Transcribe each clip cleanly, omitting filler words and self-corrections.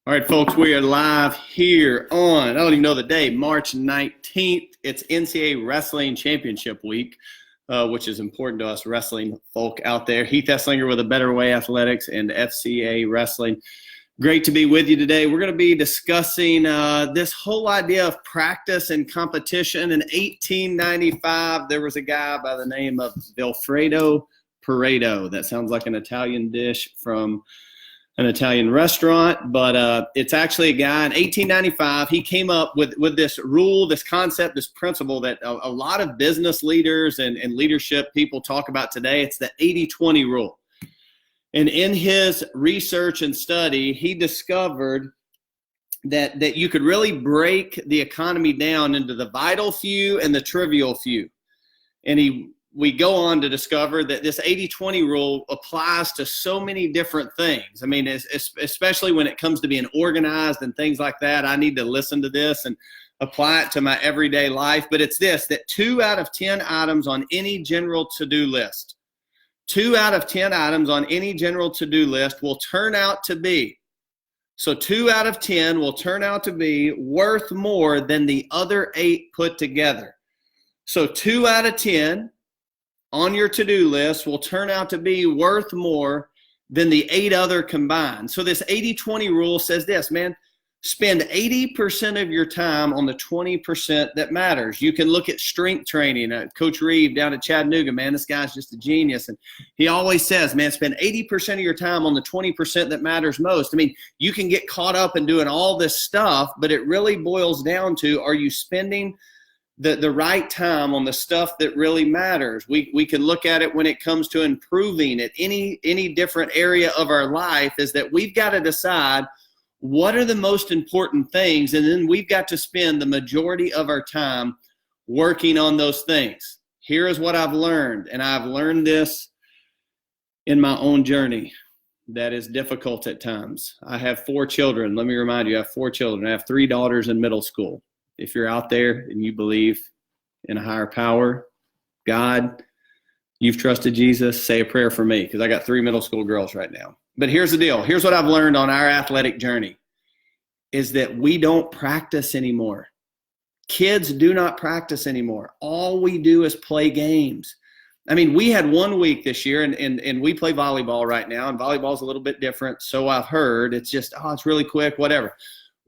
All right, folks, we are live here on, I don't even know the day, March 19th. It's NCAA Wrestling Championship Week, which is important to us wrestling folk out there. Heath Esslinger with A Better Way Athletics and FCA Wrestling. Great to be with you today. We're going to be discussing this whole idea of practice and competition. In 1895, there was a guy by the name of Vilfredo Pareto. That sounds like an Italian dish from an Italian restaurant, but it's actually a guy in 1895. He came up with this rule, this concept, this principle that a lot of business leaders and leadership people talk about today. It's the 80-20 rule. And in his research and study, he discovered that you could really break the economy down into the vital few and the trivial few. And we go on to discover that this 80-20 rule applies to so many different things. I mean, especially when it comes to being organized and things like that. I need to listen to this and apply it to my everyday life. But it's this, that 2 out of 10 items on any general to-do list, 2 out of 10 items on any general to-do list will turn out to be, so 2 out of 10 will turn out to be worth more than the other 8 put together. So 2 out of 10 on your to-do list will turn out to be worth more than the 8 other combined. So this 80-20 rule says this, man, spend 80% of your time on the 20% that matters. You can look at strength training. Coach Reeve down at Chattanooga, man, this guy's just a genius. And he always says, man, spend 80% of your time on the 20% that matters most. I mean, you can get caught up in doing all this stuff, but it really boils down to, are you spending the right time on the stuff that really matters? We can look at it when it comes to improving at any different area of our life, is that we've got to decide what are the most important things, and then we've got to spend the majority of our time working on those things. Here is what I've learned, and I've learned this in my own journey that is difficult at times. I have 4 children. Let me remind you, I have 4 children. I have 3 daughters in middle school. If you're out there and you believe in a higher power, God, you've trusted Jesus, say a prayer for me, because I got 3 middle school girls right now. But here's the deal. Here's what I've learned on our athletic journey, is that we don't practice anymore. Kids do not practice anymore. All we do is play games. I mean, we had 1 week this year, and we play volleyball right now, and volleyball's a little bit different, so I've heard. It's just, it's really quick, whatever.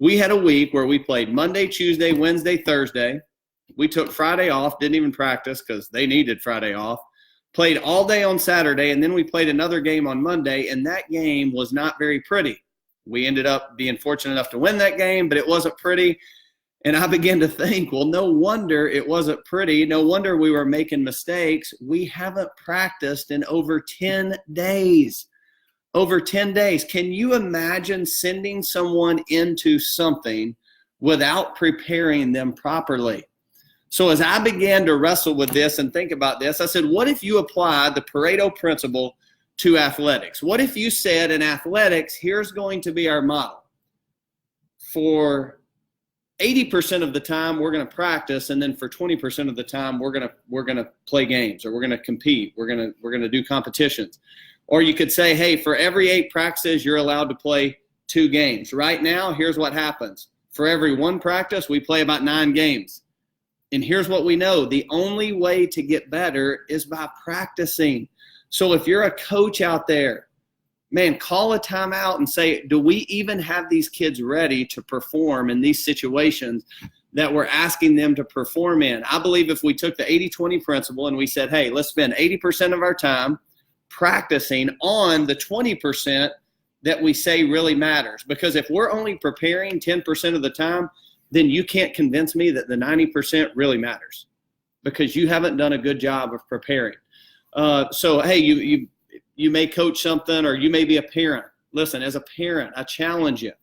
We had a week where we played Monday, Tuesday, Wednesday, Thursday. We took Friday off, didn't even practice because they needed Friday off. Played all day on Saturday, and then we played another game on Monday, and that game was not very pretty. We ended up being fortunate enough to win that game, but it wasn't pretty. And I began to think, well, no wonder it wasn't pretty. No wonder we were making mistakes. We haven't practiced in over 10 days. Over 10 days. Can you imagine sending someone into something without preparing them properly? So as I began to wrestle with this and think about this, I said, what if you applied the Pareto principle to athletics? What if you said, in athletics, here's going to be our model. For 80% of the time, we're going to practice, and then for 20% of the time, we're going to play games, or we're going to compete. We're going to do competitions. Or you could say, hey, for every 8 practices, you're allowed to play 2 games. Right now, here's what happens. For every 1 practice, we play about 9 games. And here's what we know. The only way to get better is by practicing. So if you're a coach out there, man, call a timeout and say, do we even have these kids ready to perform in these situations that we're asking them to perform in? I believe if we took the 80-20 principle and we said, hey, let's spend 80% of our time practicing on the 20% that we say really matters. Because if we're only preparing 10% of the time, then you can't convince me that the 90% really matters, because you haven't done a good job of preparing. So, hey, you may coach something, or you may be a parent. Listen, as a parent, I challenge you,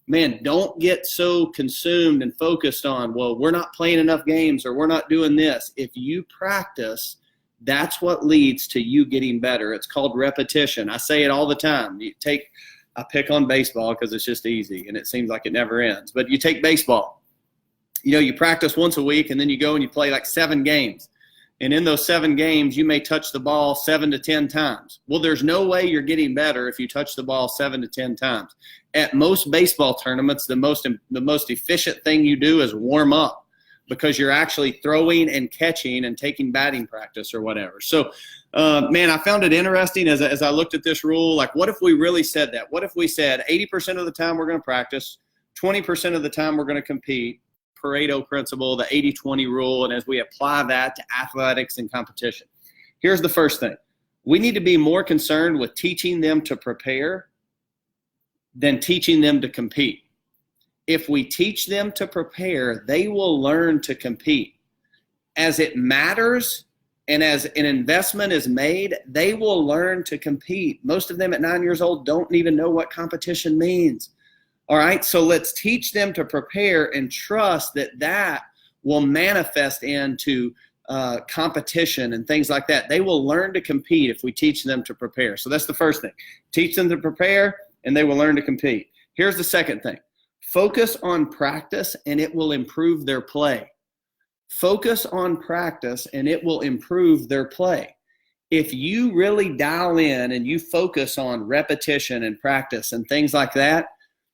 man, don't get so consumed and focused on, well, we're not playing enough games, or we're not doing this. If you practice, that's what leads to you getting better. It's called repetition. I say it all the time. I pick on baseball because it's just easy and it seems like it never ends. But you take baseball, you practice once a week, and then you go and you play like 7 games. And in those 7 games, you may touch the ball 7 to 10 times. Well, there's no way you're getting better if you touch the ball 7 to 10 times. At most baseball tournaments, the most efficient thing you do is warm up, because you're actually throwing and catching and taking batting practice or whatever. So, man, I found it interesting as I looked at this rule. Like, what if we really said that? What if we said 80% of the time we're going to practice, 20% of the time we're going to compete, Pareto principle, the 80-20 rule, and as we apply that to athletics and competition? Here's the first thing. We need to be more concerned with teaching them to prepare than teaching them to compete. If we teach them to prepare, they will learn to compete. As it matters and as an investment is made, they will learn to compete. Most of them at 9 years old don't even know what competition means. All right, so let's teach them to prepare and trust that that will manifest into competition and things like that. They will learn to compete if we teach them to prepare. So that's the first thing. Teach them to prepare, and they will learn to compete. Here's the second thing. Focus on practice, and it will improve their play. Focus on practice, and it will improve their play. If you really dial in and you focus on repetition and practice and things like that,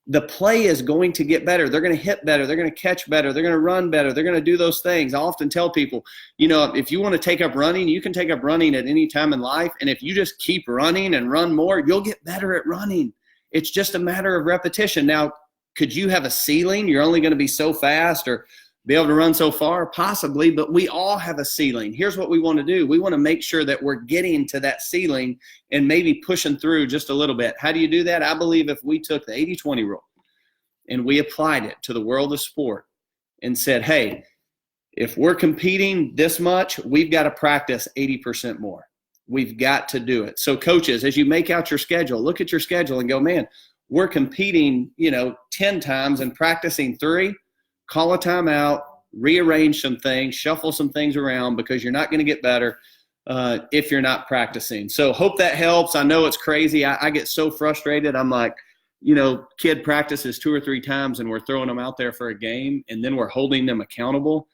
the play is going to get better. They're going to hit better. They're going to catch better. They're going to run better. They're going to do those things. I often tell people, if you want to take up running, you can take up running at any time in life. And if you just keep running and run more, you'll get better at running. It's just a matter of repetition. Now, could you have a ceiling? You're only going to be so fast or be able to run so far? Possibly, but we all have a ceiling. Here's what we want to do. We want to make sure that we're getting to that ceiling and maybe pushing through just a little bit. How do you do that? I believe if we took the 80-20 rule and we applied it to the world of sport and said, hey, if we're competing this much, we've got to practice 80% more. We've got to do it. So coaches, as you make out your schedule, look at your schedule and go, man, we're competing, 10 times and practicing 3. Call a timeout, rearrange some things, shuffle some things around, because you're not going to get better if you're not practicing. So hope that helps. I know it's crazy. I get so frustrated. I'm like, kid practices 2 or 3 times and we're throwing them out there for a game and then we're holding them accountable.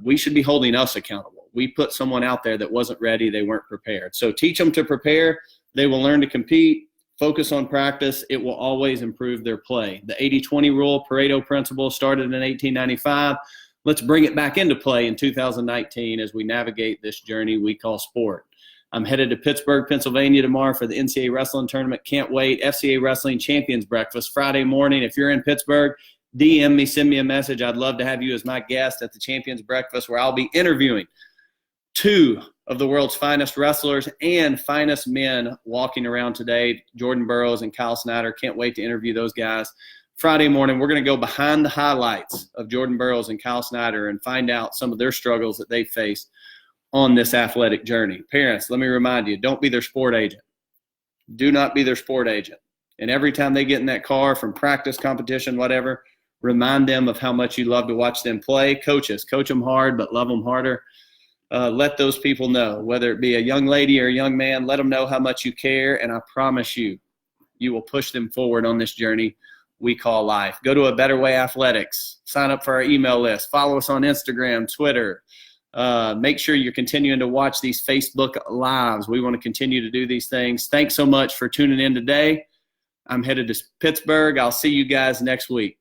We should be holding us accountable. We put someone out there that wasn't ready. They weren't prepared. So teach them to prepare. They will learn to compete. Focus on practice. It will always improve their play. The 80-20 rule, Pareto principle, started in 1895. Let's bring it back into play in 2019 as we navigate this journey we call sport. I'm headed to Pittsburgh, Pennsylvania tomorrow for the NCAA wrestling tournament. Can't wait. FCA Wrestling Champions Breakfast Friday morning. If you're in Pittsburgh, DM me, send me a message. I'd love to have you as my guest at the Champions Breakfast, where I'll be interviewing 2 of the world's finest wrestlers and finest men walking around today, Jordan Burroughs and Kyle Snyder. Can't wait to interview those guys. Friday morning, we're going to go behind the highlights of Jordan Burroughs and Kyle Snyder and find out some of their struggles that they faced on this athletic journey. Parents, let me remind you, don't be their sport agent. Do not be their sport agent. And every time they get in that car from practice, competition, whatever, remind them of how much you love to watch them play. Coaches, coach them hard, but love them harder. Let those people know, whether it be a young lady or a young man, let them know how much you care, and I promise you, you will push them forward on this journey we call life. Go to A Better Way Athletics. Sign up for our email list. Follow us on Instagram, Twitter. Make sure you're continuing to watch these Facebook Lives. We want to continue to do these things. Thanks so much for tuning in today. I'm headed to Pittsburgh. I'll see you guys next week.